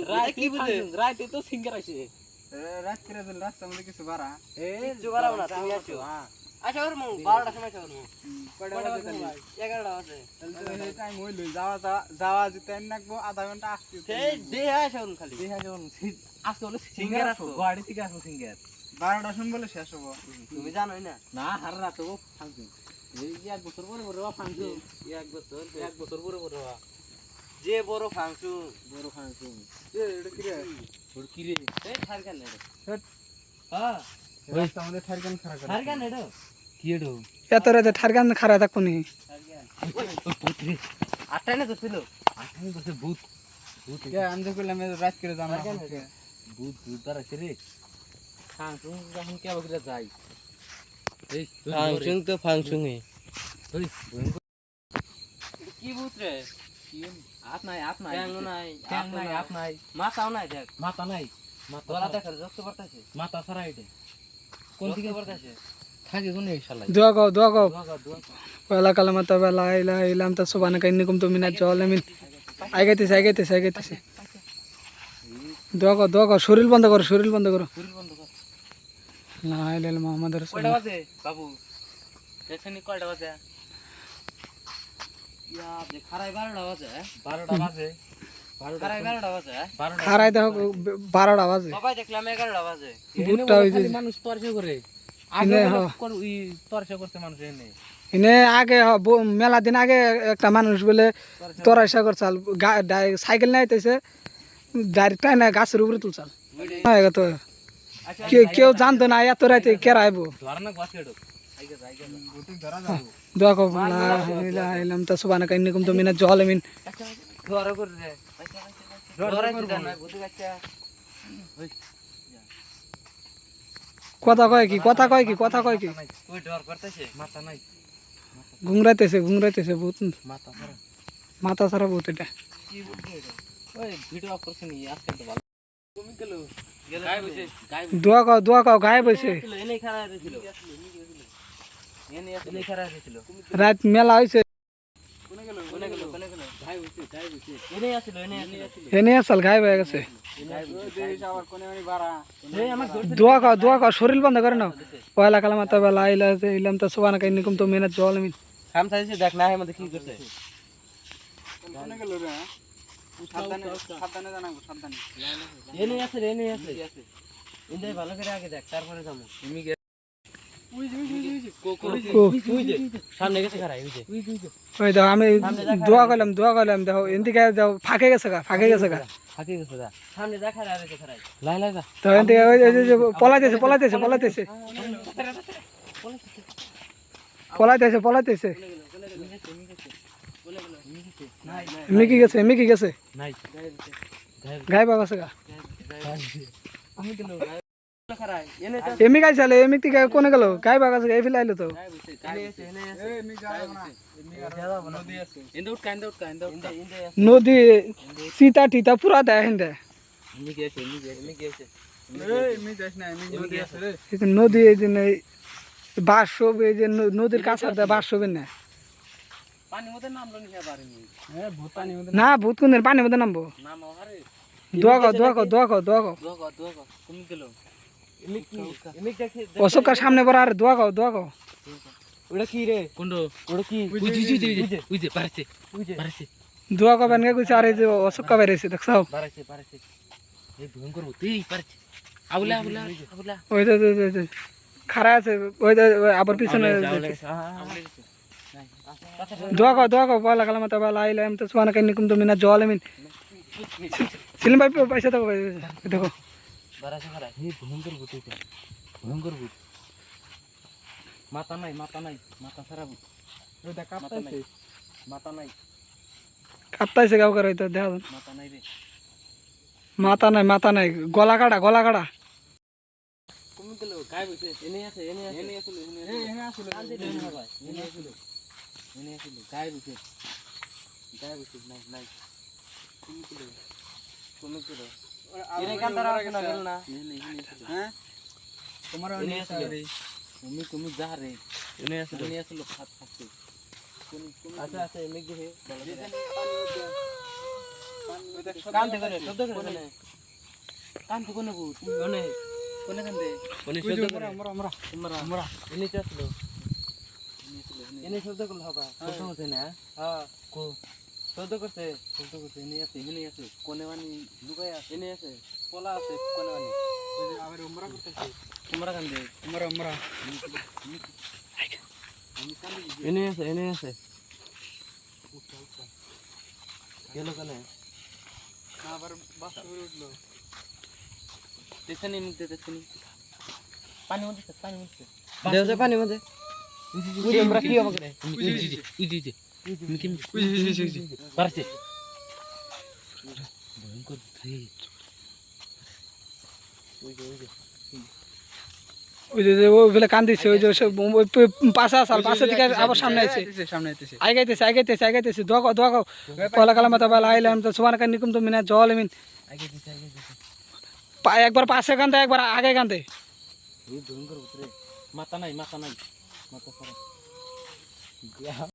function কি বুঝে রাতে তো সিঙ্গার আছে রাত করে দিন রাস্তা মধ্যে কিছু বাড়া কিছু বাড়াও না তুমি আসো আচ্ছা ওর মু 12টার সময় যাবো কয়টা বাজে 11টা বাজে তাহলে এই টাইম হইলো যাওয়া যেতে লাগবো আধা ঘন্টা আসতে এই দেহ আসুন খালি দেহ আসুন আজকে হলো সিঙ্গার আসো গাড়ি থেকে আসো সিঙ্গার 12টা শুন বলে শেষ হবে তুমি জানোই না না হার রাত ও ফাংশন এই এক বছর পরে পরে ফাংশন এক বছর পরে পরে যে বড় ফাংশন এটা কি রে ওর কি রে এই ঠারকান এটা হ্যাঁ রাস্তা আমাদের ঠারকান খারাপ করে ঠারকান এটা কি এডো এত রাতে ঠারকান খারাপ থাকবো নি আটটাই না তো ছিল আটটাই তো ভূত কে আন্দে করলাম রাত করে জানা ভূত তার আছে রে ফাংশন যখন কে বকরা যাই এই ফাংশন তো ফাংশন হে ওই কি ভূত রে হাত নাই ট্যাং নাই হাত নাই মাথাও নাই দেখ মাথা নাই মাথা গলা দেখ রক্ত পড়তাছে মাথা সারা এটা কোন দিকে পড়তাছে থাকে কোন এই শালা দোয়া কও ওয়ালা কালামাত ওয়ালা ইলাহা ইল্লা আনতা সুবহানাকা ইন্নী কুনতু মিনাজ জালিমিন আইগাইতেছে দোয়া কও শরীর বন্ধ করো লা ইলাহা ইল্লা মুহাম্মাদুর রাসূলুল্লাহ কয়টা বাজে বাবু দেখছনি কয়টা বাজে ইয়া যে খারাই 12টা বাজে 12টা বাজে খারাই 12টা বাজে খারাই দেখো 12টা বাজে সবাই দেখলাম 11টা বাজে বুটটা হই যে মানুষ তরছে করে আগে তরছে করতে মানুষ এনে আগে মেলা দিন আগে একটা মানুষ বলে তরাইসা করছাল সাইকেল নাইতেছে ডাইরেক্ট না গাছের উপরে তুলছাল তো কেউ জানতো না এত রাইতে কেরা আইবো দোয়া কও লা ইলাহা ইল্লা আনতা সুবহানাকা ইন্নী কুনতু মিনাজ জালিমিন কথা কয় কি ঘুংরাইতেছে বহুত মাথা সারা বহুত এটা দোয়া কও গায়ে বসে রাত মেলা হয়েছে এনে আসল গায়ে হয়ে গেছে দোয়া কও শরীর বন্ধ করে নাও ওয়ালা কালামাত ওয়ালা ইলাহা ইল্লা আনতা সুবহানাকা ইন্নী কুনতু মিনাজ জালিমিন খাম চাইছে দেখ না এর মধ্যে কি করছে কোনে গেল রে সাবধানে জানাবো সাবধানে এনে আছে ইন্দাই ভালো করে আগে দেখ তারপরে যাবো তুমি গে সামনে গেছে খারাই ওই দাও আমি দোয়া করলাম দেখো এদিকে যাও ফাঁকে গেছে গা সামনে দেখা রে খারাই লাই যা তো এদিকে ওই যে পলাইতেছে মিকি গেছে নাই গায়ে বাবা আছে গা আমি গেল খারাই এনে এমি গাইছালে এমি থেকে কোনে গেল গায়ে বাবা আছে গায়ে ফেলাইলো তো নদী সীতা টিতা পুরা দেয় হিন্দে নদী এই যে বাস এই যে নদীর কাছার দেয় বাস না না ভূত কোন পানির মধ্যে নামবো দোয়া কও অশোকার সামনে বড় আর দোয়া কও ওটা কি রে কোনটো ওটা কি বুঝে পারছে দোয়া কবেন কে কইছে আরে যে অশোক কা বেরেছে দেখছ পারছে এই ভয়ঙ্কর হতেই পারছে আবুলা ওই যে খাড়া আছে ওই আবার পিছনে দোয়া কও ওয়ালা কালামাত ওয়ালা ইলাহা ইল্লা আনতা সুবহানাকা ইন্নী কুনতু মিনাজ জালিমিন সেলিম ভাই পয়সা তো দেখো বারাসা খারাই এই ভয়ঙ্কর ভূত মাথা নাই মাথা সারা ভূত ওটা কাঁপতাছে মাথা নাই কাঁপতাছে গাও করে তো দেখো মাথা নাই রে মাথা নাই গলা কাটা তুমি গেল গায় বসে এনে আছে গায় বসে নাই তুমি গেল এনে কান্দারা না গেল না হ্যাঁ তোমার এনে আছে রে তুমি যা রে এনে আছে লোক হাত খাচ্ছে আচ্ছা এনে গে হে কান্দে কোনে শব্দ করে কোনে কান্দে কোনে ভূত কোনে কোনে কান্দে কোনে শব্দ করে আমরা এনে আসলো এনে শব্দ করল হবে শব্দ করতে না হ্যাঁ কো শব্দ করতে এনে আছে কোনে মানি লুকায় আছে এনে আছে পলা আছে কোনে মানি আবার উমরা করতেছে উমরা কান্দে উমরা এনে আছে গেল কানে আবার বাস করে উঠলো দেখেনি মুখ দেখেনি পানি মধ্যে দেও যে পানি মধ্যে উড়ে আমরা কি হবে করে উজি পারছে ভয়ঙ্কর ওই যে ওই বেলা কান্দিছে ওই যে পাশা সাল পাশে দিকে আবার সামনে আছে আগাইতেছে দোয়া পলা কালাম তো বেলা আইলাম তো সুমান কান নিকুম তো মিনা জল মিন একবার পাশে কান্দে একবার আগে কান্দে ভয়ঙ্কর উতরে মাথা নাই মাথা খারাপ